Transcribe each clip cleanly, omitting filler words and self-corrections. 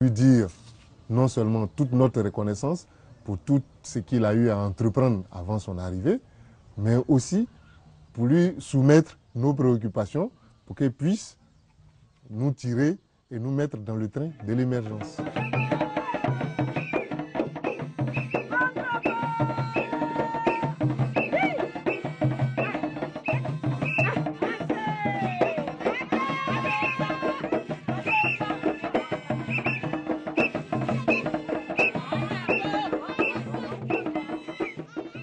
Lui dire non seulement toute notre reconnaissance pour tout ce qu'il a eu à entreprendre avant son arrivée, mais aussi pour lui soumettre nos préoccupations pour qu'il puisse nous tirer et nous mettre dans le train de l'émergence.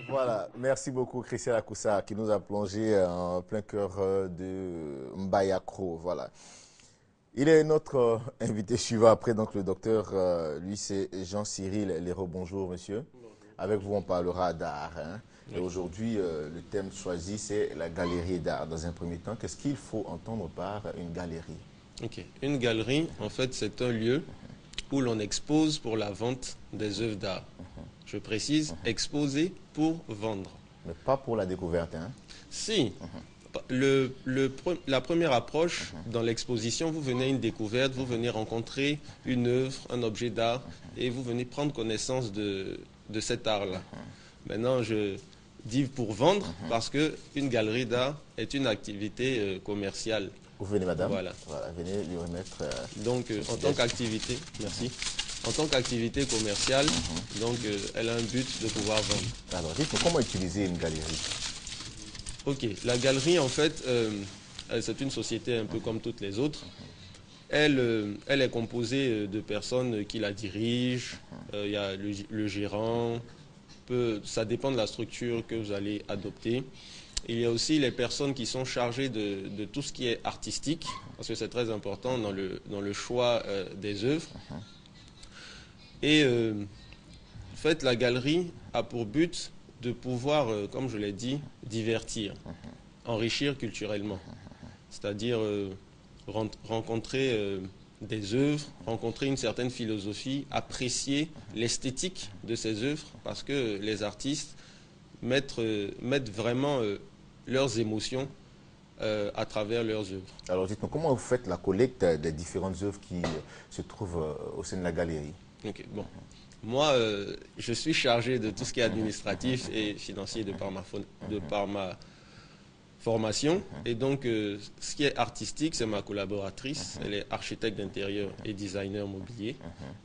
Voilà, merci beaucoup Christian Akoussa qui nous a plongé en plein cœur de Mbayakro. Voilà. Il est notre invité suivant après, donc le docteur, lui c'est Jean-Cyril Léraud. Bonjour monsieur. Bonjour. Avec vous on parlera d'art. Hein. Et aujourd'hui le thème choisi c'est la galerie d'art. Dans un premier temps, qu'est-ce qu'il faut entendre par une galerie? Ok, une galerie en fait c'est un lieu où l'on expose pour la vente des œuvres d'art. Je précise, exposer pour vendre. Mais pas pour la découverte, hein? Si. La première approche, dans l'exposition, vous venez à une découverte, vous venez rencontrer une œuvre, un objet d'art, et vous venez prendre connaissance de cet art-là. Maintenant, je dis pour vendre, parce qu'une galerie d'art est une activité commerciale. Vous venez, madame. Voilà. Voilà, venez lui remettre... Donc, en tant qu'activité, merci. En tant qu'activité commerciale, donc elle a un but de pouvoir vendre. Alors, dites-moi, comment utiliser une galerie? Ok, la galerie, en fait, c'est une société un peu comme toutes les autres. Elle est composée de personnes qui la dirigent. Il y a le gérant. Ça dépend de la structure que vous allez adopter. Il y a aussi les personnes qui sont chargées de tout ce qui est artistique, parce que c'est très important dans le choix des œuvres. Et en fait, la galerie a pour but de pouvoir, comme je l'ai dit, divertir, enrichir culturellement. C'est-à-dire rencontrer des œuvres, rencontrer une certaine philosophie, apprécier l'esthétique de ces œuvres, parce que les artistes mettent vraiment leurs émotions à travers leurs œuvres. Alors dites-nous, comment vous faites la collecte des différentes œuvres qui se trouvent au sein de la galerie? Ok, bon. Moi, je suis chargé de tout ce qui est administratif et financier de par ma formation. Et donc, ce qui est artistique, c'est ma collaboratrice. Elle est architecte d'intérieur et designer mobilier.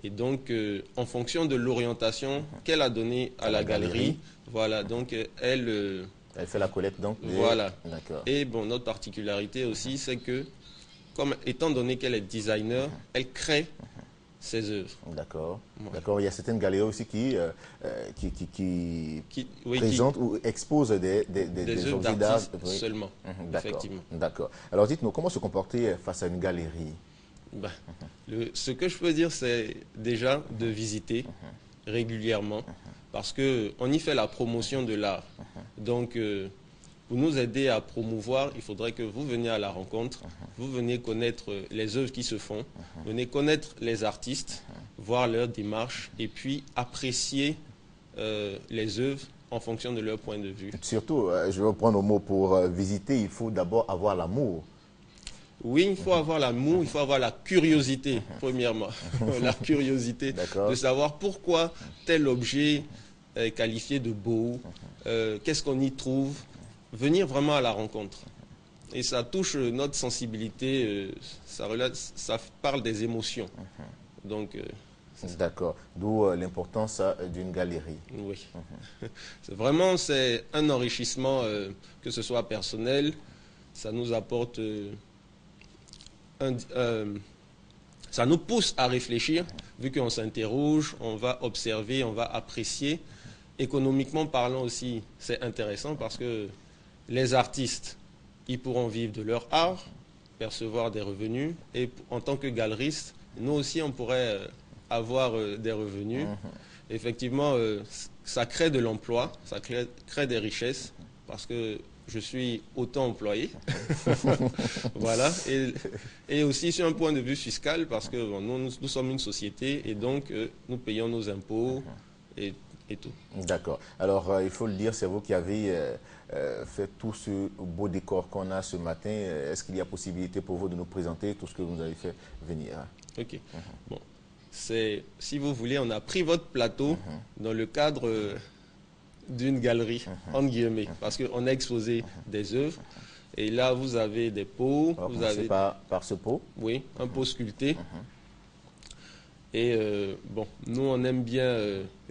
Et donc, en fonction de l'orientation qu'elle a donnée à la galerie, voilà, donc elle fait la collecte, donc? Voilà. D'accord. Et bon, notre particularité aussi, c'est que, étant donné qu'elle est designer, elle crée ses œuvres. D'accord. Ouais. D'accord. Il y a certaines galeries aussi qui présentent ou exposent des œuvres d'artistes seulement. Effectivement. D'accord. Alors dites-nous, comment se comporter face à une galerie? Ce que je peux dire, c'est déjà de visiter régulièrement, parce qu'on y fait la promotion de l'art. Donc, pour nous aider à promouvoir, il faudrait que vous veniez à la rencontre, vous venez connaître les œuvres qui se font, venez connaître les artistes, voir leur démarche et puis apprécier les œuvres en fonction de leur point de vue. Surtout, je vais reprendre le mot pour visiter, il faut d'abord avoir l'amour. Oui, il faut avoir l'amour, il faut avoir la curiosité, premièrement. La curiosité de savoir pourquoi tel objet est qualifié de beau, qu'est-ce qu'on y trouve. Venir vraiment à la rencontre. Et ça touche notre sensibilité, ça parle des émotions. Donc, d'accord. D'où l'importance d'une galerie. Oui. Vraiment, c'est un enrichissement, que ce soit personnel, ça nous apporte, ça nous pousse à réfléchir, vu qu'on s'interroge, on va observer, on va apprécier. Économiquement parlant aussi, c'est intéressant parce que les artistes, ils pourront vivre de leur art, percevoir des revenus. Et en tant que galeriste, nous aussi, on pourrait avoir des revenus. Effectivement, ça crée de l'emploi, ça crée des richesses, parce que je suis auto-employé. Voilà. Et aussi sur un point de vue fiscal, parce que bon, nous sommes une société et donc nous payons nos impôts et tout. D'accord. Alors, il faut le dire, c'est vous qui avez fait tout ce beau décor qu'on a ce matin. Est-ce qu'il y a possibilité pour vous de nous présenter tout ce que vous avez fait venir? Ok. Bon. si vous voulez, on a pris votre plateau dans le cadre d'une galerie, entre guillemets, parce qu'on a exposé des œuvres. Et là, vous avez des pots. Vous avez par ce pot. Oui, un pot sculpté. Et bon, nous, on aime bien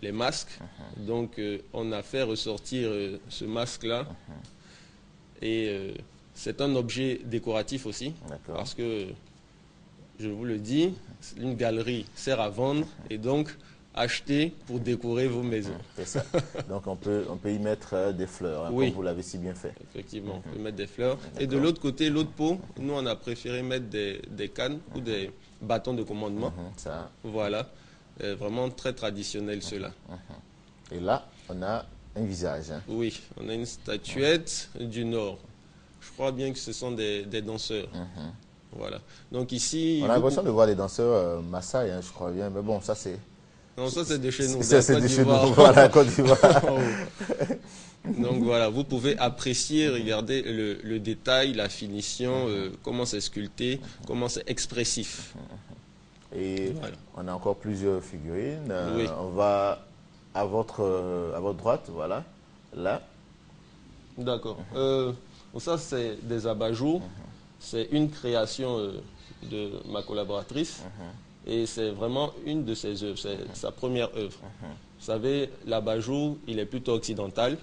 les masques. Donc, on a fait ressortir ce masque-là. Et c'est un objet décoratif aussi. Parce que, je vous le dis, une galerie sert à vendre. Et donc, acheter pour décorer vos maisons. C'est ça. Donc, on peut y mettre des fleurs, hein, oui, comme vous l'avez si bien fait. Effectivement, on peut mettre des fleurs. Et de l'autre côté, l'autre pot, nous, on a préféré mettre des cannes ou des bâtons de commandement. Ça. Voilà. Vraiment très traditionnel, ceux-là. Et là, on a un visage. Hein. Oui, on a une statuette du Nord. Je crois bien que ce sont des danseurs. Voilà. Donc ici... On a l'impression de voir des danseurs Maasai, hein, je crois bien. Mais bon, ça c'est... Non, ça c'est de chez nous. C'est de chez nous, voilà, Côte d'Ivoire. Donc voilà, vous pouvez apprécier, regarder le détail, la finition, comment c'est sculpté, comment c'est expressif. Et voilà. On a encore plusieurs figurines. Oui. On va à votre droite, voilà, là. D'accord. Ça c'est des abat-jours. C'est une création de ma collaboratrice. Et c'est vraiment une de ses œuvres, c'est sa première œuvre. Vous savez, l'abat-jour, il est plutôt occidental,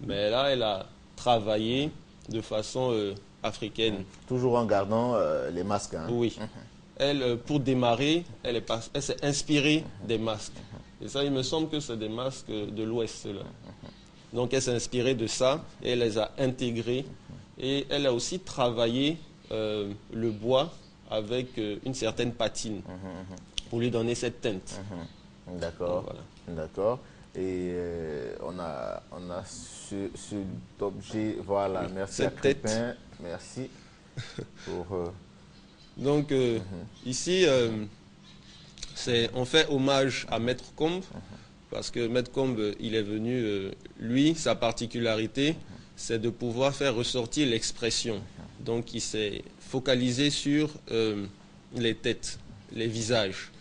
mais là, elle a travaillé de façon africaine. Toujours en gardant les masques. Hein. Oui. Elle, pour démarrer, elle s'est inspirée des masques. Et ça, il me semble que c'est des masques de l'Ouest, là. Donc, elle s'est inspirée de ça, et elle les a intégrés. Et elle a aussi travaillé le bois avec une certaine patine pour lui donner cette teinte. D'accord. Voilà. D'accord. Et on a cet objet, voilà, oui, merci à Crépin, merci pour... Donc ici, on fait hommage à Maître Combe, parce que Maître Combe, il est venu, lui, sa particularité, c'est de pouvoir faire ressortir l'expression. Donc il s'est focalisé sur les têtes, les visages.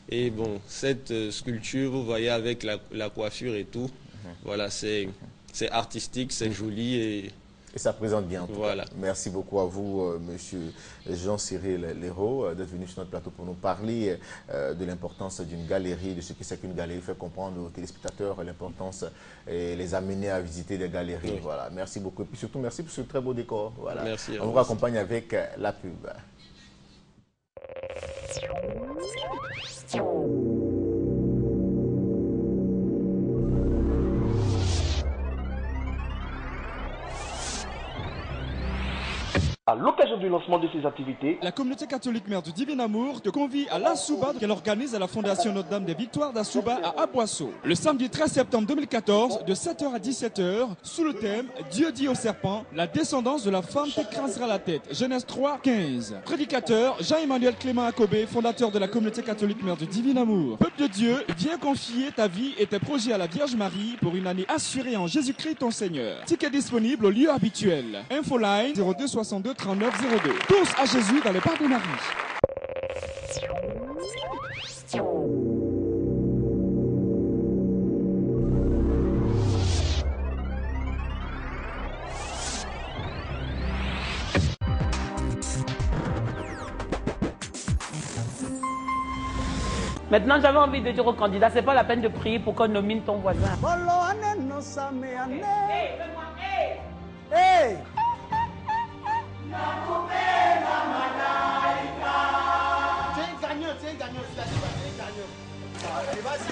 Et bon, cette sculpture, vous voyez, avec la coiffure et tout, voilà, c'est artistique, c'est joli et ça présente bien. Voilà. Merci beaucoup à vous, monsieur Jean-Cyril Léraud, d'être venu sur notre plateau pour nous parler de l'importance d'une galerie, de ce que c'est qu'une galerie, faire comprendre aux téléspectateurs l'importance et les amener à visiter des galeries. Oui. Voilà. Merci beaucoup. Et puis surtout, merci pour ce très beau décor. Voilà. Merci. On vous raccompagne avec la pub. À l'occasion du lancement de ces activités, la communauté catholique Mère du Divin Amour te convie à l'Assouba qu'elle organise à la Fondation Notre-Dame des Victoires d'Assouba à Aboisseau. Le samedi 13 septembre 2014, de 7h à 17h, sous le thème « Dieu dit au serpent, la descendance de la femme t'écrasera la tête ». Genèse 3, 15. Prédicateur, Jean-Emmanuel Clément Akobé, fondateur de la communauté catholique Mère du Divin Amour. Peuple de Dieu, viens confier ta vie et tes projets à la Vierge Marie pour une année assurée en Jésus-Christ ton Seigneur. Ticket disponible au lieu habituel. Infoline 02 62 39 02. Tous à Jésus dans les pas de Marie. Maintenant, j'avais envie de dire au candidat, c'est pas la peine de prier pour qu'on nomine ton voisin. Hey! Tu es gagnant, Allez, vas-y,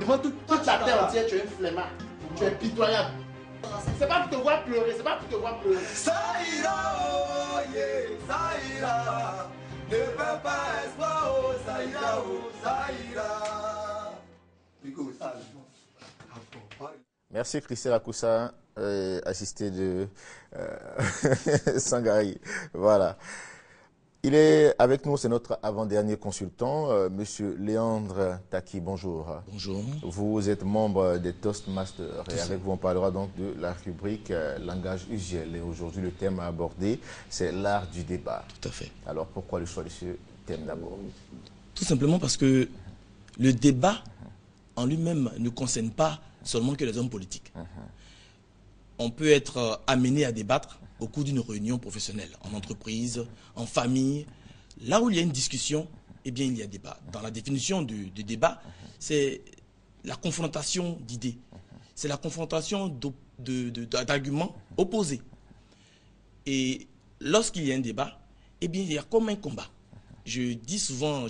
devant toute la terre entière, tu es un flemmard. Tu es pitoyable. C'est pas pour te voir pleurer, c'est pas pour te voir pleurer. Ça ira, oh yeah, ça ira. Ne fais pas espoir, oh ça ira, oh ça ira. Merci Christelle Akoussa, assistée de Sangari. Voilà. Il est avec nous, c'est notre avant-dernier consultant, Monsieur Léandre Taki. Bonjour. Bonjour. Vous êtes membre des Toastmasters et avec vous on parlera donc de la rubrique langage usuel. Et aujourd'hui le thème à aborder, c'est l'art du débat. Tout à fait. Alors pourquoi le choix de ce thème d'abord? Tout simplement parce que le débat en lui-même ne concerne pas seulement que les hommes politiques. On peut être amené à débattre au cours d'une réunion professionnelle, en entreprise, en famille. Là où il y a une discussion, eh bien il y a débat. Dans la définition du débat, c'est la confrontation d'idées. C'est la confrontation d'arguments opposés. Et lorsqu'il y a un débat, eh bien il y a comme un combat. Je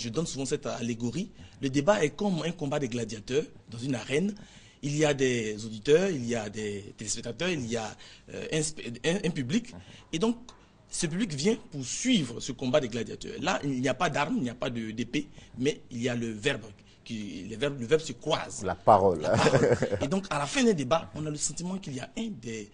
donne souvent cette allégorie. Le débat est comme un combat des gladiateurs dans une arène. Il y a des auditeurs, il y a des téléspectateurs, il y a un public. Et donc, ce public vient pour suivre ce combat des gladiateurs. Là, il n'y a pas d'armes, il n'y a pas d'épée, mais il y a le verbe. Le verbe se croise. La parole. Et donc, à la fin d'un débat, on a le sentiment qu'il y a un des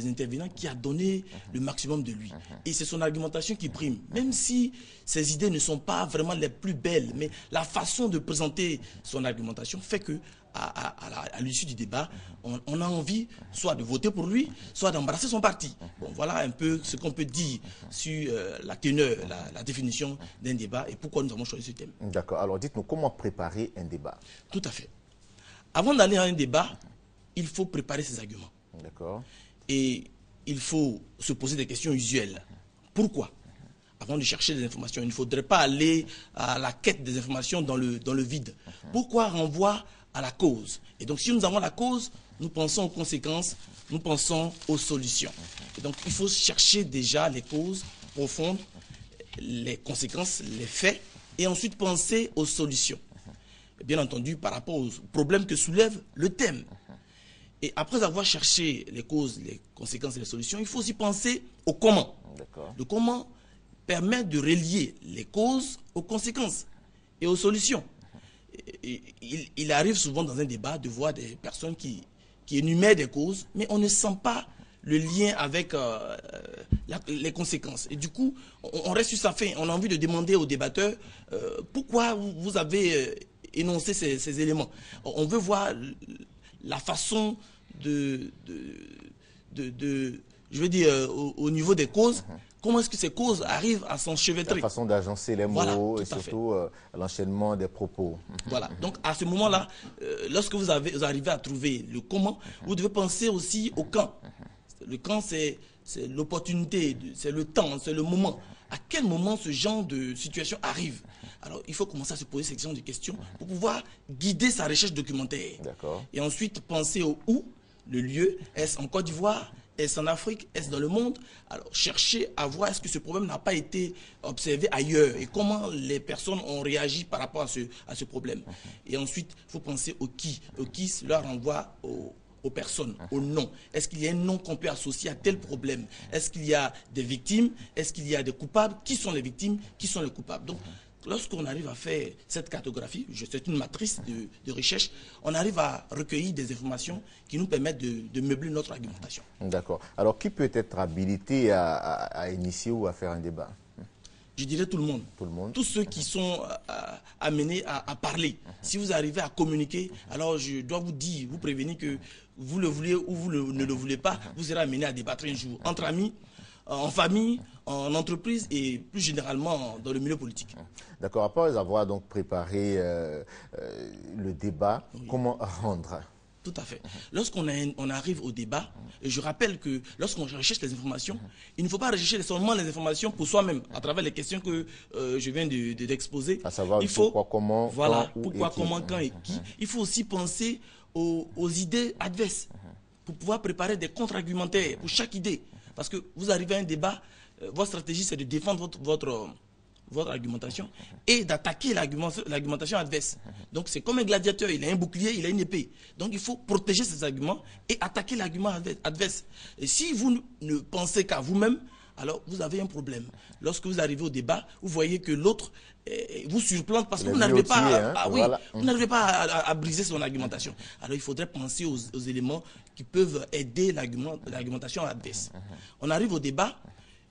intervenants qui a donné le maximum de lui. Et c'est son argumentation qui prime. Même si ses idées ne sont pas vraiment les plus belles, mais la façon de présenter son argumentation fait que à l'issue du débat, on a envie soit de voter pour lui, soit d'embrasser son parti. Bon, voilà un peu ce qu'on peut dire sur la teneur, la définition d'un débat et pourquoi nous avons choisi ce thème. D'accord. Alors dites-nous, comment préparer un débat? Tout à fait. Avant d'aller à un débat, il faut préparer ses arguments. D'accord. Et il faut se poser des questions usuelles. Pourquoi? Avant de chercher des informations, il ne faudrait pas aller à la quête des informations dans le vide. Pourquoi renvoie à la cause? Et donc si nous avons la cause, nous pensons aux conséquences, nous pensons aux solutions. Et donc il faut chercher déjà les causes profondes, les conséquences, les faits, et ensuite penser aux solutions. Et bien entendu, par rapport aux problèmes que soulève le thème. Et après avoir cherché les causes, les conséquences et les solutions, il faut aussi penser au comment. Le comment permet de relier les causes aux conséquences et aux solutions. Il arrive souvent dans un débat de voir des personnes qui énumèrent des causes, mais on ne sent pas le lien avec les conséquences. Et du coup, on reste sur sa faim. On a envie de demander aux débatteurs pourquoi vous avez énoncé ces éléments. On veut voir la façon je veux dire, au niveau des causes, comment est-ce que ces causes arrivent à s'enchevêtrer? La façon d'agencer les mots, voilà, et surtout l'enchaînement des propos. Voilà, donc à ce moment-là, lorsque vous arrivez à trouver le comment, vous devez penser aussi au quand. Le quand, c'est l'opportunité, c'est le temps, c'est le moment. À quel moment ce genre de situation arrive? Alors, il faut commencer à se poser ce genre de questions pour pouvoir guider sa recherche documentaire. Et ensuite, penser au où, le lieu. Est-ce en Côte d'Ivoire? Est-ce en Afrique? Est-ce dans le monde? Alors, chercher à voir est-ce que ce problème n'a pas été observé ailleurs et comment les personnes ont réagi par rapport à ce problème. Et ensuite, il faut penser au qui. Au qui, cela renvoie aux personnes, au nom. Est-ce qu'il y a un nom qu'on peut associer à tel problème? Est-ce qu'il y a des victimes? Est-ce qu'il y a des coupables? Qui sont les victimes? Qui sont les coupables? Donc, lorsqu'on arrive à faire cette cartographie, c'est une matrice de recherche, on arrive à recueillir des informations qui nous permettent de meubler notre argumentation. D'accord. Alors, qui peut être habilité à initier ou à faire un débat? Je dirais tout le monde. Tout le monde. Tous ceux qui sont amenés à parler. Si vous arrivez à communiquer, alors je dois vous dire, vous prévenir que vous le voulez ou vous ne le voulez pas, vous serez amené à débattre un jour entre amis, en famille, en entreprise et plus généralement dans le milieu politique. D'accord. Après avoir donc préparé le débat, comment rendre? Tout à fait. Lorsqu'on arrive au débat, et je rappelle que lorsqu'on recherche les informations, il ne faut pas rechercher seulement les informations pour soi-même, à travers les questions que je viens d'exposer. À savoir pourquoi, comment, voilà, quand, pourquoi, comment, quand et qui. Il faut aussi penser aux idées adverses, pour pouvoir préparer des contre-argumentaires pour chaque idée. Parce que vous arrivez à un débat, votre stratégie c'est de défendre votre argumentation et d'attaquer l'argumentation adverse. Donc c'est comme un gladiateur, il a un bouclier, il a une épée. Donc il faut protéger ses arguments et attaquer l'argument adverse. Et si vous ne pensez qu'à vous-même, alors vous avez un problème. Lorsque vous arrivez au débat, vous voyez que l'autre vous surplante parce que vous n'arrivez pas, à briser son argumentation. Alors il faudrait penser aux éléments qui peuvent aider l'argumentation adverse. On arrive au débat,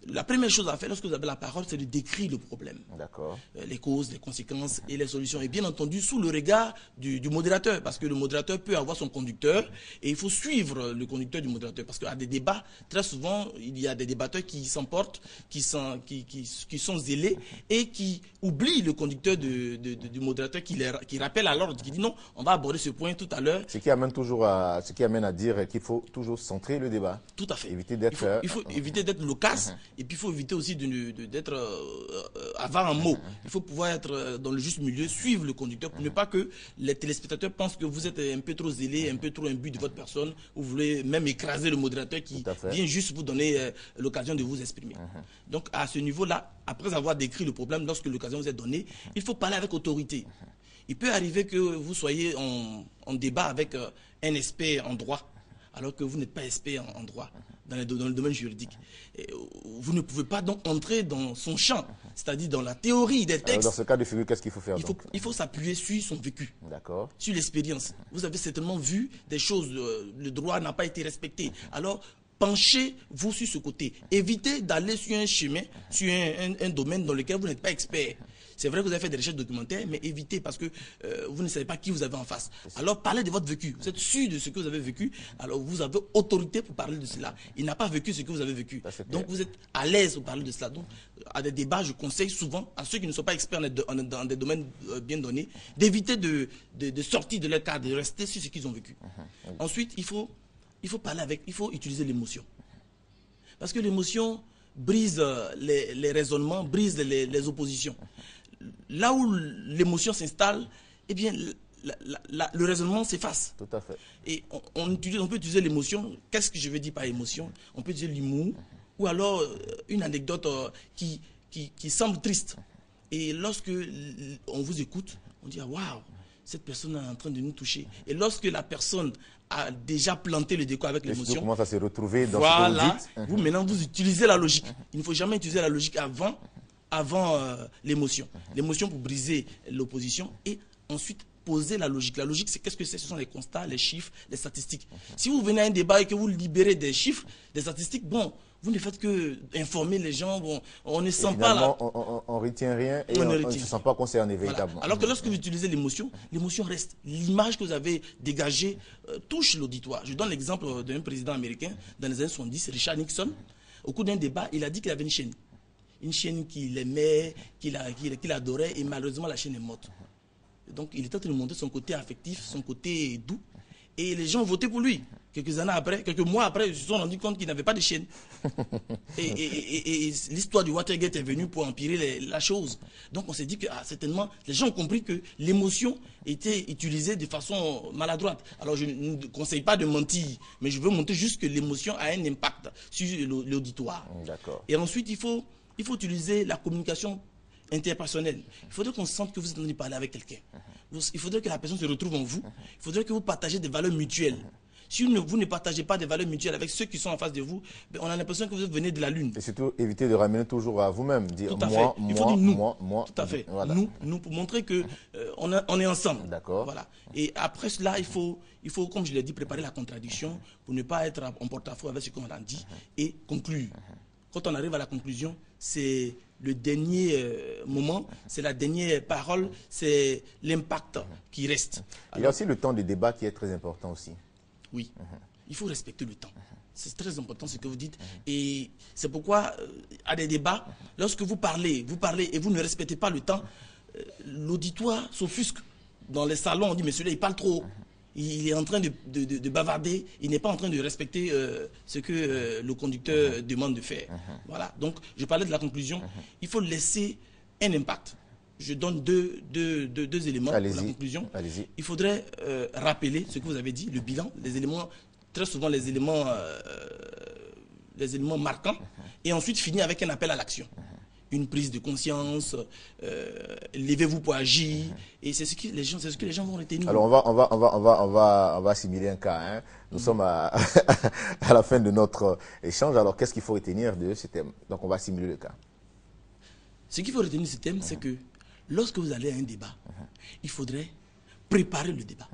la première chose à faire lorsque vous avez la parole, c'est de décrire le problème. D'accord. Les causes, les conséquences et les solutions. Et bien entendu, sous le regard du modérateur. Parce que le modérateur peut avoir son conducteur et il faut suivre le conducteur du modérateur. Parce qu'à des débats, très souvent, il y a des débatteurs qui s'emportent, qui sont zélés et qui oublient le conducteur du modérateur qui rappelle à l'ordre, qui dit non, on va aborder ce point tout à l'heure. Ce qui amène à dire qu'il faut toujours centrer le débat. Tout à fait. Éviter d'être... Il faut éviter d'être loquace et puis il faut éviter aussi d'être avoir un mot. Il faut pouvoir être dans le juste milieu, suivre le conducteur pour ne pas que les téléspectateurs pensent que vous êtes un peu trop zélé, un peu trop imbu de votre personne, ou vous voulez même écraser le modérateur qui vient juste vous donner l'occasion de vous exprimer. Donc à ce niveau-là, après avoir décrit le problème, lorsque l'occasion vous est donnée, il faut parler avec autorité. Il peut arriver que vous soyez en débat avec un expert en droit, alors que vous n'êtes pas expert en droit, dans le domaine juridique. Et vous ne pouvez pas donc entrer dans son champ, c'est-à-dire dans la théorie des textes. Alors dans ce cas de figure, qu'est-ce qu'il faut faire Il faut s'appuyer sur son vécu, sur l'expérience. Vous avez certainement vu des choses, le droit n'a pas été respecté. Alors, penchez-vous sur ce côté. Évitez d'aller sur un chemin, sur un domaine dans lequel vous n'êtes pas expert. C'est vrai que vous avez fait des recherches documentaires, mais évitez parce que vous ne savez pas qui vous avez en face. Alors parlez de votre vécu. Vous êtes sûr de ce que vous avez vécu, alors vous avez autorité pour parler de cela. Il n'a pas vécu ce que vous avez vécu. Donc vous êtes à l'aise pour parler de cela. Donc à des débats, je conseille souvent à ceux qui ne sont pas experts dans des domaines bien donnés, d'éviter de sortir de leur cadre, de rester sur ce qu'ils ont vécu. Ensuite, il faut utiliser l'émotion. Parce que l'émotion brise les raisonnements, brise les oppositions. Là où l'émotion s'installe, eh bien, le raisonnement s'efface. Tout à fait. Et on peut utiliser l'émotion. Qu'est-ce que je veux dire par émotion? On peut utiliser l'humour ou alors une anecdote qui semble triste. Et lorsque on vous écoute, on dit « Waouh, cette personne est en train de nous toucher ». Et lorsque la personne a déjà planté le décor avec l'émotion, commence à se retrouver dans voilà, ce que vous dites. Maintenant, vous utilisez la logique. Il ne faut jamais utiliser la logique avant l'émotion. L'émotion pour briser l'opposition et ensuite poser la logique. La logique, c'est qu'est-ce que c'est? Ce sont les constats, les chiffres, les statistiques. Si vous venez à un débat et que vous libérez des chiffres, des statistiques, bon, vous ne faites que informer les gens, bon, on ne sent pas là. On ne retient rien et on ne se sent pas concerné véritablement. Voilà. Alors que lorsque vous utilisez l'émotion, l'émotion reste. L'image que vous avez dégagée touche l'auditoire. Je donne l'exemple d'un président américain dans les années 70, Richard Nixon. Au cours d'un débat, il a dit qu'il avait une chaîne. Une chaîne qu'il aimait, qu'il adorait, et malheureusement la chaîne est morte. Donc il était en train de montrer son côté affectif, son côté doux, et les gens ont voté pour lui. Quelques mois après, ils se sont rendus compte qu'il n'avait pas de chaîne. Et l'histoire du Watergate est venue pour empirer la chose. Donc on s'est dit que certainement, les gens ont compris que l'émotion était utilisée de façon maladroite. Alors je ne conseille pas de mentir, mais je veux montrer juste que l'émotion a un impact sur l'auditoire. Et ensuite, il faut utiliser la communication interpersonnelle. Il faudrait qu'on sente que vous êtes en train de parler avec quelqu'un. Il faudrait que la personne se retrouve en vous. Il faudrait que vous partagez des valeurs mutuelles. Si vous ne partagez pas des valeurs mutuelles avec ceux qui sont en face de vous, ben on a l'impression que vous venez de la Lune. Et surtout, éviter de ramener toujours à vous-même. Dire tout à fait. Il faut dire nous. Moi. Tout à fait. Voilà. Nous, pour montrer que on est ensemble. D'accord. Voilà. Et après cela, il faut, comme je l'ai dit, préparer la contradiction pour ne pas être en porte-à-faux avec ce qu'on a dit et conclure. Quand on arrive à la conclusion, c'est le dernier moment, c'est la dernière parole, c'est l'impact qui reste. Il y a aussi le temps de débat qui est très important aussi. Oui, il faut respecter le temps. C'est très important ce que vous dites. Et c'est pourquoi, à des débats, lorsque vous parlez et vous ne respectez pas le temps, l'auditoire s'offusque. Dans les salons, on dit, mais celui-là, il parle trop. Il est en train de bavarder. Il n'est pas en train de respecter ce que le conducteur demande de faire. Voilà. Donc, je parlais de la conclusion. Il faut laisser un impact. Je donne deux éléments pour la conclusion. Il faudrait rappeler ce que vous avez dit, le bilan, les éléments, très souvent les éléments marquants, et ensuite finir avec un appel à l'action. Une prise de conscience, levez-vous pour agir, et c'est ce que les gens vont retenir. Alors on va assimiler un cas. Hein. Nous sommes à la fin de notre échange. Alors qu'est-ce qu'il faut retenir de ce thème? Donc on va assimiler le cas. Ce qu'il faut retenir de ce thème, c'est que lorsque vous allez à un débat, il faudrait préparer le débat.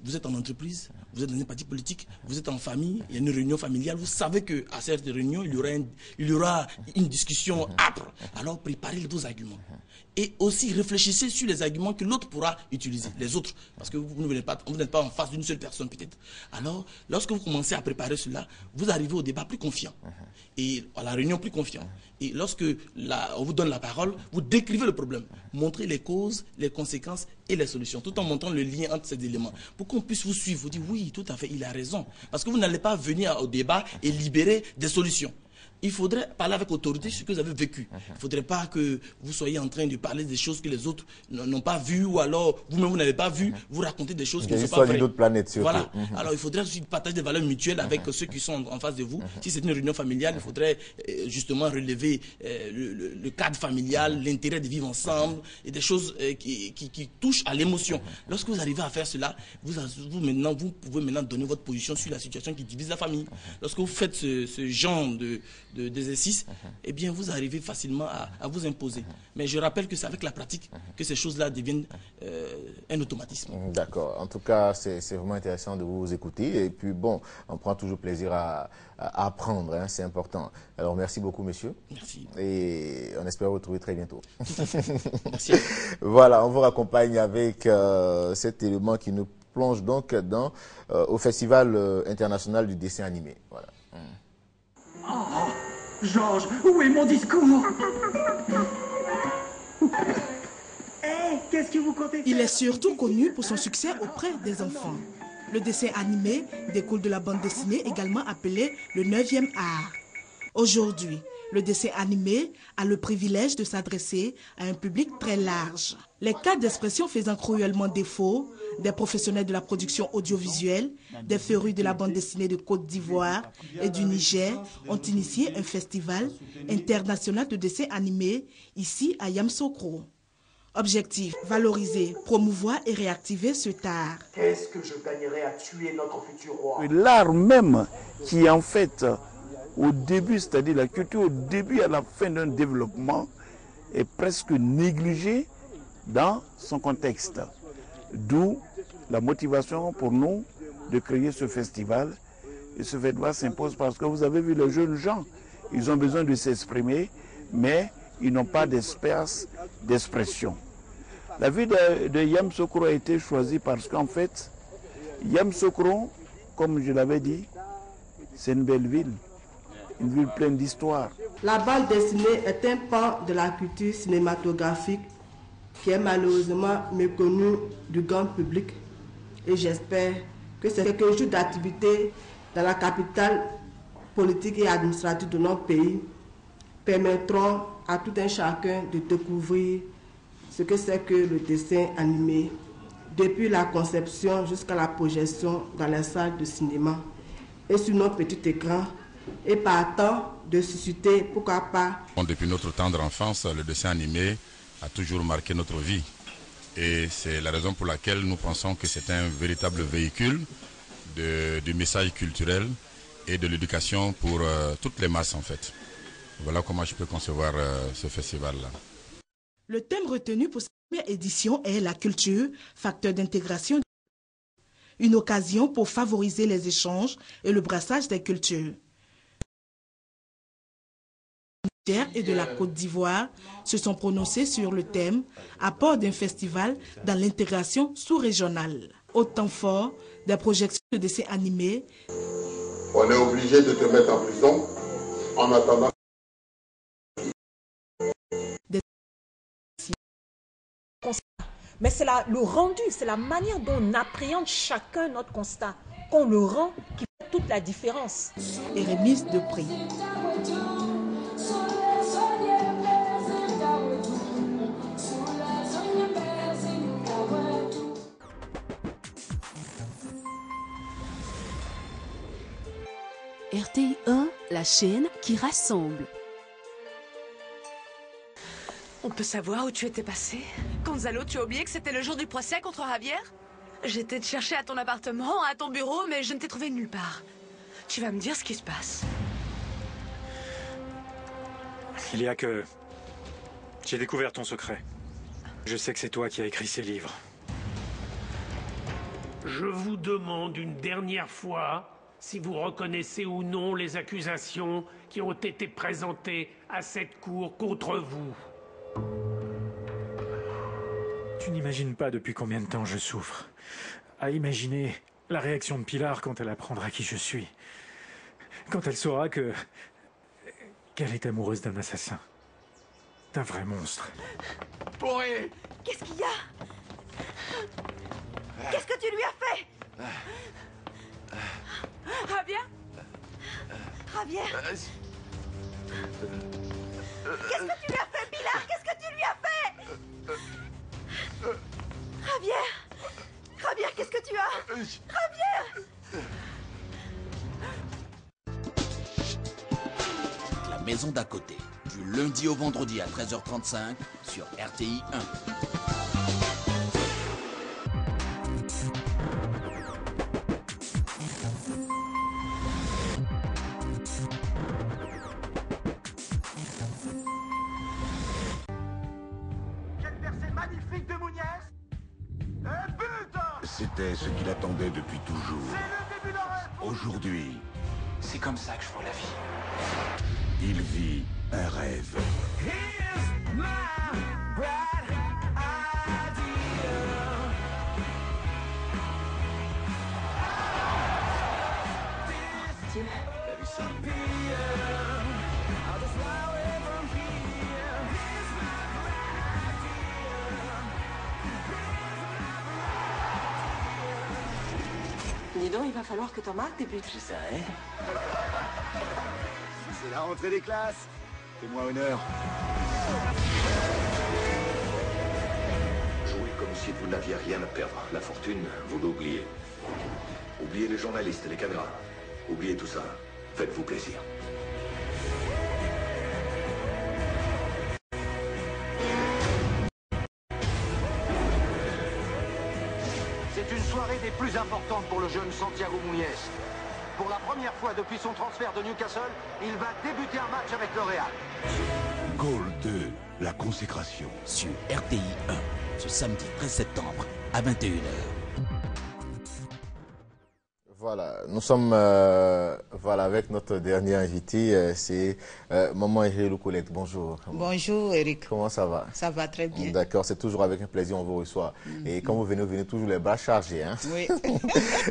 vous êtes en entreprise, vous êtes dans un parti politique, vous êtes en famille, il y a une réunion familiale, vous savez qu'à cette réunion, il y aura une discussion âpre. Alors préparez vos arguments. Et aussi réfléchissez sur les arguments que l'autre pourra utiliser, les autres, parce que vous n'êtes pas en face d'une seule personne peut-être. Alors, lorsque vous commencez à préparer cela, vous arrivez au débat plus confiant, et à la réunion plus confiant. Et lorsque on vous donne la parole, vous décrivez le problème, montrez les causes, les conséquences et les solutions, tout en montrant le lien entre ces éléments, pour qu'on puisse vous suivre, vous dire oui, tout à fait, il a raison. Parce que vous n'allez pas venir au débat et libérer des solutions. Il faudrait parler avec autorité sur ce que vous avez vécu. Il ne faudrait pas que vous soyez en train de parler des choses que les autres n'ont pas vues, ou alors vous-même vous n'avez pas vu, vous racontez des choses qui ne sont pas vraies. D'autres planètes surtout. Voilà. Alors il faudrait aussi partager des valeurs mutuelles avec ceux qui sont en face de vous. Si c'est une réunion familiale, il faudrait justement relever le cadre familial, l'intérêt de vivre ensemble, et des choses qui touchent à l'émotion. Lorsque vous arrivez à faire cela, vous pouvez maintenant donner votre position sur la situation qui divise la famille. Lorsque vous faites ce genre d'exercice, eh bien vous arrivez facilement à vous imposer. Mais je rappelle que c'est avec la pratique que ces choses-là deviennent un automatisme. D'accord. En tout cas, c'est vraiment intéressant de vous écouter. Et puis bon, on prend toujours plaisir à apprendre, hein, c'est important. Alors merci beaucoup, monsieur. Merci. Et on espère vous retrouver très bientôt. Merci. Voilà, on vous raccompagne avec cet élément qui nous plonge donc au Festival international du dessin animé. Voilà. Oh, Georges, où est mon discours? Qu'est-ce que vous comptez faire? Il est surtout connu pour son succès auprès des enfants. Le dessin animé découle de la bande dessinée, également appelée le 9e art. Aujourd'hui, le dessin animé a le privilège de s'adresser à un public très large. Les cas d'expression faisant cruellement défaut, des professionnels de la production audiovisuelle, des férus de la bande dessinée de Côte d'Ivoire et du Niger ont initié un festival international de dessin animé ici à Yamoussoukro. Objectif, valoriser, promouvoir et réactiver ce art. Qu'est-ce que je gagnerais à tuer notre futur roi? L'art même qui en fait au début, c'est-à-dire la culture au début et à la fin d'un développement est presque négligée dans son contexte. D'où la motivation pour nous de créer ce festival. Et ce festival s'impose parce que vous avez vu les jeunes gens, ils ont besoin de s'exprimer, mais ils n'ont pas d'espace d'expression. La ville de Yamoussoukro a été choisie parce qu'en fait, Yamoussoukro, comme je l'avais dit, c'est une belle ville pleine d'histoire. La bande dessinée est un pan de la culture cinématographique qui est malheureusement méconnu du grand public. Et j'espère que ces quelques jours d'activité dans la capitale politique et administrative de notre pays permettront à tout un chacun de découvrir ce que c'est que le dessin animé, depuis la conception jusqu'à la projection dans les salles de cinéma et sur notre petit écran, et partant de susciter, pourquoi pas. Depuis notre tendre enfance, le dessin animé a toujours marqué notre vie. Et c'est la raison pour laquelle nous pensons que c'est un véritable véhicule du message culturel et de l'éducation pour toutes les masses en fait. Voilà comment je peux concevoir ce festival-là. Le thème retenu pour cette première édition est la culture, facteur d'intégration. Une occasion pour favoriser les échanges et le brassage des cultures. Et de la Côte d'Ivoire se sont prononcés sur le thème « Apport d'un festival dans l'intégration sous-régionale ». Au temps fort des projections de dessins animés. On est obligé de te mettre en prison en attendant. Mais c'est le rendu, c'est la manière dont on appréhende chacun notre constat, qu'on le rend, qui fait toute la différence. Et remise de prix. RTI 1, la chaîne qui rassemble. On peut savoir où tu étais passé? Gonzalo, tu as oublié que c'était le jour du procès contre Javier? J'étais te chercher à ton appartement, à ton bureau, mais je ne t'ai trouvé nulle part. Tu vas me dire ce qui se passe. Il y a que... J'ai découvert ton secret. Je sais que c'est toi qui as écrit ces livres. Je vous demande une dernière fois si vous reconnaissez ou non les accusations qui ont été présentées à cette cour contre vous. Tu n'imagines pas depuis combien de temps je souffre. À imaginer la réaction de Pilar quand elle apprendra qui je suis. Quand elle saura qu'elle est amoureuse d'un assassin. D'un vrai monstre. Poré! Qu'est-ce qu'il y a? Qu'est-ce que tu lui as fait? Javier? Javier? Qu'est-ce que tu lui as fait, Pilar? Qu'est-ce que tu lui as fait? Javier? Javier, qu'est-ce que tu as? Javier! La maison d'à côté, du lundi au vendredi à 13h35 sur RTI 1. C'était ce qu'il attendait depuis toujours. Aujourd'hui, C'est comme ça que je vois la vie. il vit un rêve. Dis donc, il va falloir que t'en marques des buts. J'essaierai. C'est la rentrée des classes. Fais-moi honneur. Jouez comme si vous n'aviez rien à perdre. La fortune, vous l'oubliez. Oubliez les journalistes et les caméras. Oubliez tout ça. Faites-vous plaisir. C'est une soirée des plus importantes pour le jeune Santiago Muñez. Pour la première fois depuis son transfert de Newcastle, il va débuter un match avec le Real. Goal 2, la consécration. Sur RTI 1, ce samedi 13 septembre à 21h. Voilà, nous sommes voilà, avec notre dernier invité, c'est Maman Éric Colette. Bonjour. Bonjour Eric. Comment ça va? Ça va très bien. D'accord, c'est toujours avec un plaisir, on vous reçoit. Et quand vous venez toujours les bras chargés. Hein? Oui.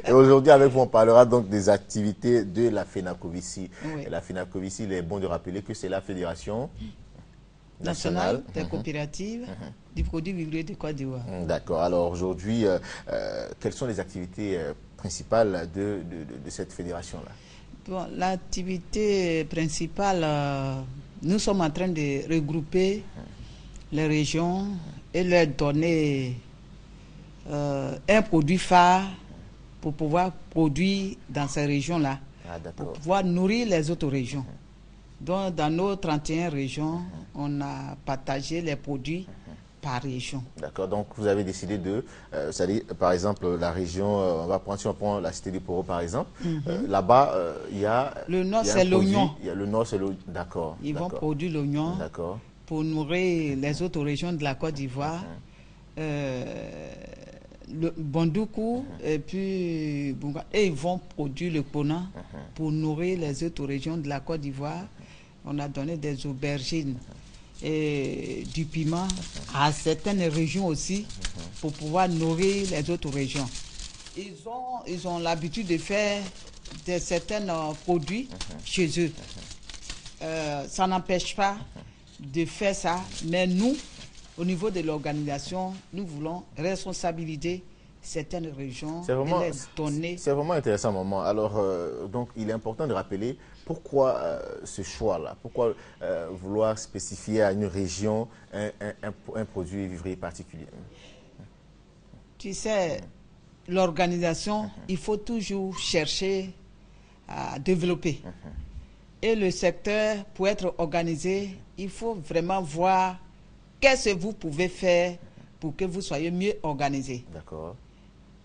Et aujourd'hui, avec vous, on parlera donc des activités de la FENACOVICI. Oui. Et la FENACOVICI, il est bon de rappeler que c'est la Fédération nationale des coopératives du produit vivrier de Côte d'Ivoire. D'accord. Alors aujourd'hui, quelles sont les activités principales de cette fédération-là? Bon, l'activité principale, nous sommes en train de regrouper les régions et leur donner un produit phare pour pouvoir produire dans ces régions-là, pour pouvoir nourrir les autres régions. Donc, dans nos 31 régions, on a partagé les produits par région. D'accord, donc vous avez décidé de, c'est-à-dire, par exemple, la région, on va prendre, si on prend la cité du Poro, par exemple, là-bas, il y a... Le nord, c'est l'oignon. Le nord, c'est l'oignon, d'accord. Ils vont produire l'oignon pour nourrir les autres régions de la Côte d'Ivoire. Le Bandoukou et puis et ils vont produire le Kona pour nourrir les autres régions de la Côte d'Ivoire. On a donné des aubergines et du piment à certaines régions aussi pour pouvoir nourrir les autres régions. Ils ont l'habitude de faire certains produits chez eux. Ça n'empêche pas de faire ça, mais nous, au niveau de l'organisation, nous voulons responsabiliser certaines régions et les donner. C'est vraiment intéressant, maman. Alors, donc, il est important de rappeler pourquoi ce choix-là, pourquoi vouloir spécifier à une région un produit vivrier particulier. Tu sais, l'organisation, il faut toujours chercher à développer. Et le secteur, pour être organisé, il faut vraiment voir qu'est-ce que vous pouvez faire pour que vous soyez mieux organisé. D'accord.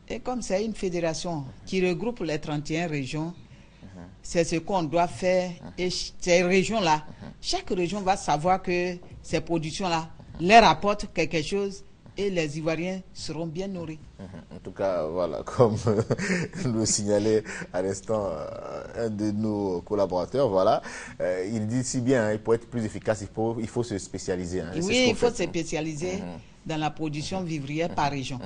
Et comme c'est une fédération qui regroupe les 31 régions, c'est ce qu'on doit faire. Et ces régions-là, chaque région va savoir que ces productions-là leur apportent quelque chose et les Ivoiriens seront bien nourris. En tout cas, voilà, comme nous signalait à l'instant un de nos collaborateurs, voilà, il dit si bien, hein, pour être plus efficace, il faut se spécialiser. Hein, oui, il faut se spécialiser dans la production vivrière par région.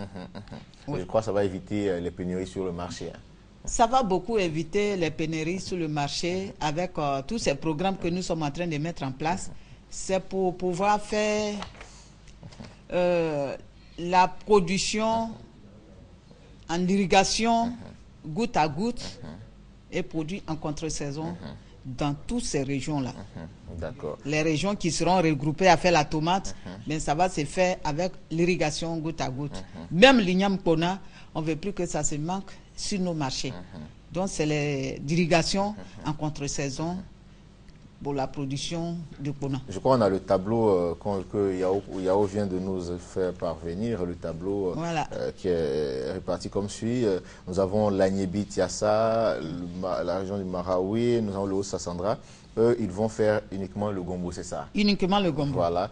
Oui. Je crois que ça va éviter les pénuries sur le marché. Hein. Ça va beaucoup éviter les pénuries sur le marché avec tous ces programmes que nous sommes en train de mettre en place. C'est pour pouvoir faire la production en irrigation goutte à goutte et produit en contre-saison dans toutes ces régions-là. D'accord. Les régions qui seront regroupées à faire la tomate, mais ça va se faire avec l'irrigation goutte à goutte. Même l'igname Kona, on ne veut plus que ça se manque sur nos marchés. Donc c'est l'irrigation en contre-saison pour la production de Kona. Je crois qu'on a le tableau que Yao vient de nous faire parvenir, le tableau voilà. Qui est réparti comme suit. Nous avons l'Agnébi Tiassa, la région du Marawi, nous avons le Haut-Sassandra. Eux, ils vont faire uniquement le gombo, c'est ça? Uniquement le gombo. Voilà,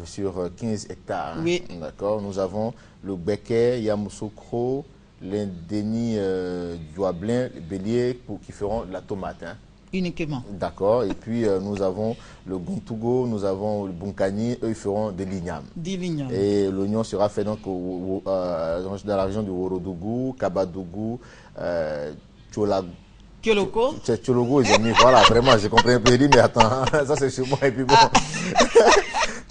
sur 15 hectares. Hein. Oui. D'accord. Nous avons le Béquet, Yamoussoukro, l'Indéni Douablin, les Béliers qui feront de la tomate. Hein. Uniquement. D'accord. Et puis, nous avons le Gontougo, nous avons le Bunkani, eux, ils feront des lignames. Des lignames. Et l'oignon sera fait donc dans la région du Worodougou, Kabadougou, Tcholago. Tchologo. C'est Tchologo, j'ai mis, voilà, vraiment, j'ai compris un peu, mais attends, ça c'est chez moi, et puis bon.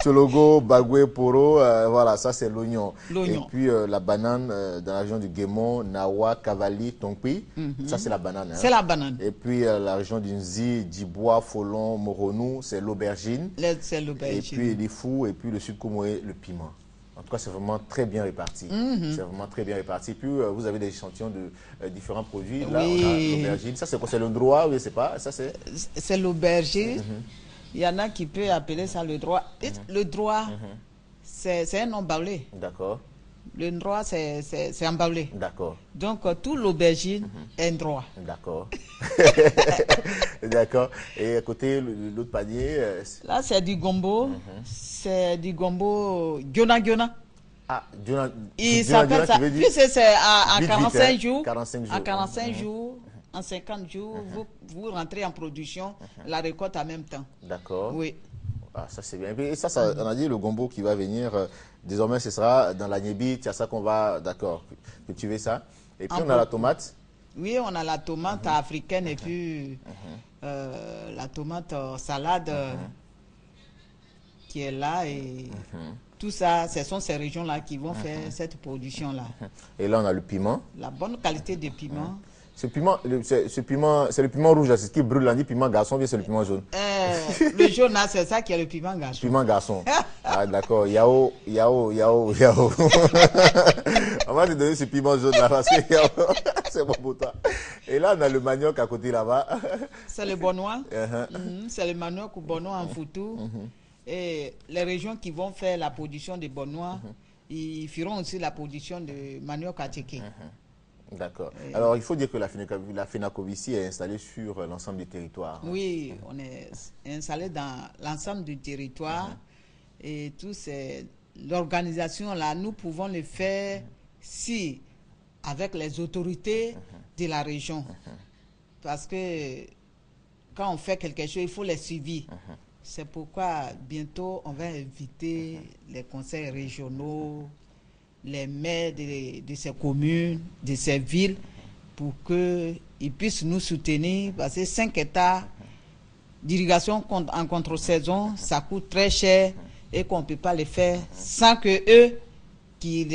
Tchologo, Bagoué, Poro, voilà, ça c'est l'oignon. Et puis la banane dans la région du Guémon, Nawa, Cavali, Tonkpi, ça c'est la banane. Hein. C'est la banane. Et puis la région du Nzi, Djibois, Folon, Moronou, c'est l'aubergine. C'est l'aubergine. Et puis les fous, et puis le sud Komoé, le piment. En tout cas, c'est vraiment très bien réparti. C'est vraiment très bien réparti. Puis, vous avez des échantillons de différents produits. Là, on a l'aubergine. Ça, c'est quoi? C'est le droit? Oui, c'est pas. Ça, c'est l'aubergine. Il y en a qui peuvent appeler ça le droit. Le droit, c'est un nom baoulé. D'accord. Le droit, c'est un baoulé. D'accord. Donc, tout l'aubergine est un droit. D'accord. D'accord. Et à côté, l'autre panier... Là, c'est du gombo. C'est du gombo Giona. Ah, Giona. Il s'appelle ça. Puis c'est à 45 jours. 45 jours. À 45 jours. En 50 jours, vous rentrez en production, la récolte en même temps. D'accord. Oui. Ah, ça c'est bien. Et ça, on a dit le gombo qui va venir, désormais ce sera dans l'Agnébi, il y a ça qu'on va, d'accord, cultiver ça. Et puis on a la tomate. Oui, on a la tomate africaine et puis la tomate salade qui est là et tout ça, ce sont ces régions-là qui vont faire cette production-là. Et là, on a le piment. La bonne qualité de piment. Ce piment, c'est le piment rouge, c'est ce qui brûle, on dit piment garçon, bien c'est le piment jaune. Le jaune, c'est ça qui est le piment garçon. Piment garçon. Ah, d'accord. Yao. On va te donner ce piment jaune là parce que c'est bon pour toi. Et là, on a le manioc à côté là-bas. C'est le bonnois. C'est le manioc ou bonnois en foutou. Et les régions qui vont faire la production de bonnois, ils feront aussi la production de manioc à tchéké. D'accord. Alors, il faut dire que la FENACOVICI est installée sur l'ensemble du territoire. Oui, on est installé dans l'ensemble du territoire. Et tout l'organisation là, nous pouvons le faire si, avec les autorités de la région. Parce que quand on fait quelque chose, il faut les suivre. C'est pourquoi bientôt, on va inviter les conseils régionaux, les maires de ces communes, de ces villes, pour qu'ils puissent nous soutenir, parce que 5 hectares d'irrigation en contre-saison, ça coûte très cher et qu'on ne peut pas le faire sans que eux,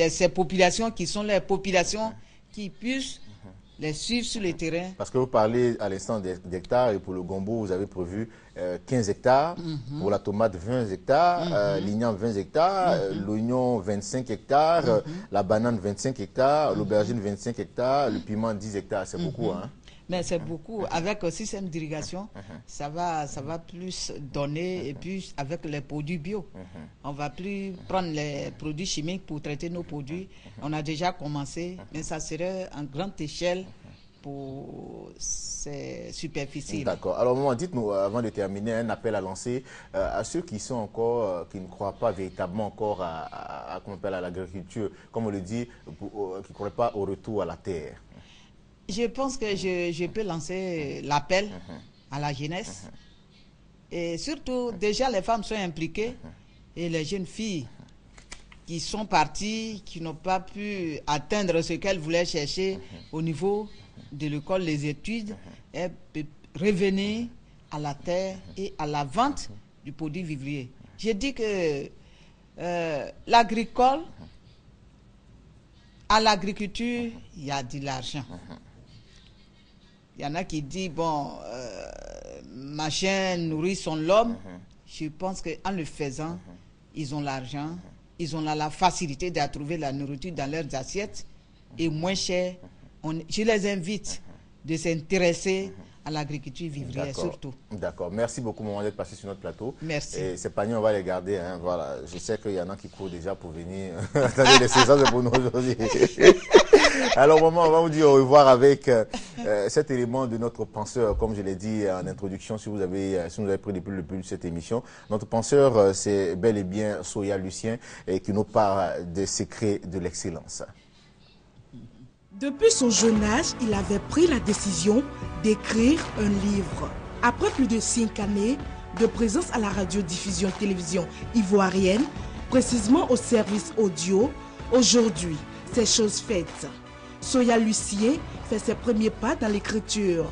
ces populations qui sont les populations, qui puissent les suivre sur le terrain. Parce que vous parlez à l'instant d'hectares et pour le gombo, vous avez prévu 15 hectares, pour la tomate 20 hectares, l'igname 20 hectares, l'oignon 25 hectares, la banane 25 hectares, l'aubergine 25 hectares, le piment 10 hectares. C'est beaucoup, hein? Mais c'est beaucoup. Avec le système d'irrigation, ça va plus donner. Et puis, avec les produits bio, on ne va plus prendre les produits chimiques pour traiter nos produits. On a déjà commencé, mais ça serait en grande échelle c'est superficiel. D'accord. Alors, maman, dites-nous, avant de terminer, un appel à lancer à ceux qui sont encore, qui ne croient pas véritablement encore à l'agriculture, comme on le dit, qui ne croient pas au retour à la terre. Je pense que je peux lancer l'appel à la jeunesse. Et surtout, déjà, les femmes sont impliquées et les jeunes filles qui sont parties, qui n'ont pas pu atteindre ce qu'elles voulaient chercher au niveau de l'école, les études, elles peuvent revenir à la terre et à la vente du produit vivrier. Je dis que l'agricole, à l'agriculture, il y a de l'argent. Il y en a qui disent, bon, machin nourrit son homme. Je pense qu'en le faisant, ils ont l'argent, ils ont la facilité de trouver la nourriture dans leurs assiettes et moins cher. Je les invite de s'intéresser à l'agriculture vivrière surtout. D'accord. Merci beaucoup, maman, d'être passé sur notre plateau. Merci. Et ces paniers, on va les garder. Hein, voilà. Je sais qu'il y en a qui courent déjà pour venir. Attendez, les saisons, c'est pour nous aujourd'hui. Alors, maman, on va vous dire au revoir avec cet élément de notre penseur, comme je l'ai dit en introduction, si vous avez pris depuis le début de cette émission. Notre penseur, c'est bel et bien Soya Lucien, qui nous parle des secrets de l'excellence. Depuis son jeune âge, il avait pris la décision d'écrire un livre. Après plus de 5 années de présence à la radiodiffusion-télévision ivoirienne, précisément au service audio, aujourd'hui, c'est chose faite. Soya Lucien fait ses premiers pas dans l'écriture.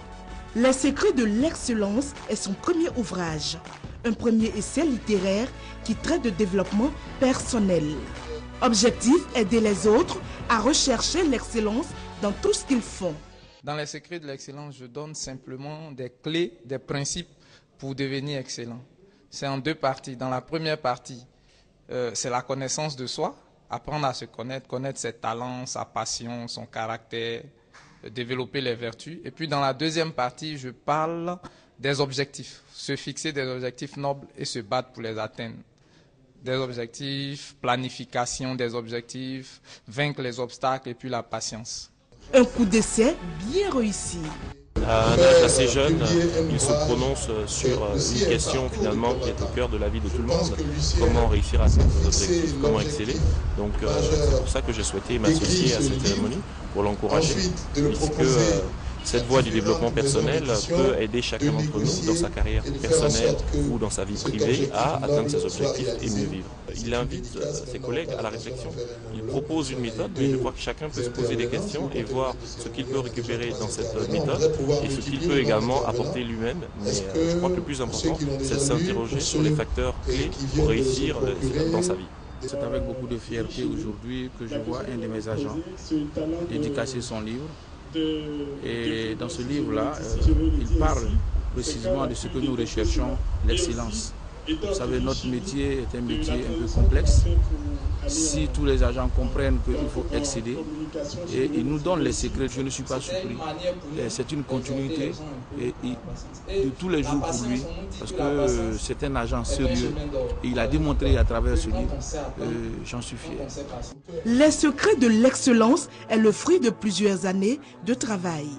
Les secrets de l'excellence est son premier ouvrage, un premier essai littéraire qui traite de développement personnel. Objectif, aider les autres à rechercher l'excellence dans tout ce qu'ils font. Dans les secrets de l'excellence, je donne simplement des clés, des principes pour devenir excellent. C'est en 2 parties. Dans la première partie, c'est la connaissance de soi, apprendre à se connaître, connaître ses talents, sa passion, son caractère, développer les vertus. Et puis dans la deuxième partie, je parle des objectifs, se fixer des objectifs nobles et se battre pour les atteindre. Des objectifs, planification des objectifs, vaincre les obstacles et puis la patience. Un coup d'essai bien réussi. À un âge assez jeune, il se prononce sur une question finalement qui est au cœur de la vie de tout le monde. Comment réussir à ses objectifs, comment exceller. Donc c'est pour ça que j'ai souhaité m'associer à cette cérémonie pour l'encourager, puisque cette voie du développement personnel peut aider chacun d'entre nous dans sa carrière personnelle ou dans sa vie privée à atteindre ses objectifs et mieux vivre. Il invite ses collègues à la réflexion. Il propose une méthode, mais je crois que chacun peut se poser des questions et voir ce qu'il peut récupérer dans cette méthode et ce qu'il peut également apporter lui-même. Mais je crois que le plus important, c'est de s'interroger sur les facteurs clés pour réussir dans sa vie. C'est avec beaucoup de fierté aujourd'hui que je vois un de mes agents dédicacer son livre. Et dans ce livre-là, il parle précisément de ce que nous recherchons, l'excellence. Vous savez, notre métier est un métier un peu complexe. Si tous les agents comprennent qu'il faut exceller et ils nous donnent les secrets, je ne suis pas surpris. C'est une continuité de tous les jours pour lui, parce que c'est un agent sérieux. Et il a démontré à travers ce livre, j'en suis fier. Les secrets de l'excellence est le fruit de plusieurs années de travail.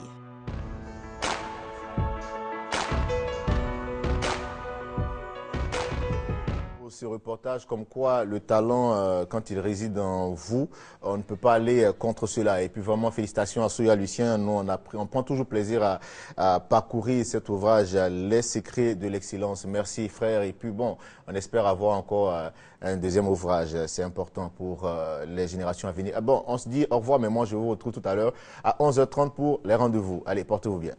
Ce reportage comme quoi le talent, quand il réside en vous, on ne peut pas aller contre cela. Et puis vraiment, félicitations à Soya Lucien. Nous, on prend toujours plaisir à parcourir cet ouvrage, Les secrets de l'excellence. Merci frère. Et puis bon, on espère avoir encore un deuxième ouvrage. C'est important pour les générations à venir. Bon, on se dit au revoir, mais moi je vous retrouve tout à l'heure à 11h30 pour les rendez-vous. Allez, portez-vous bien.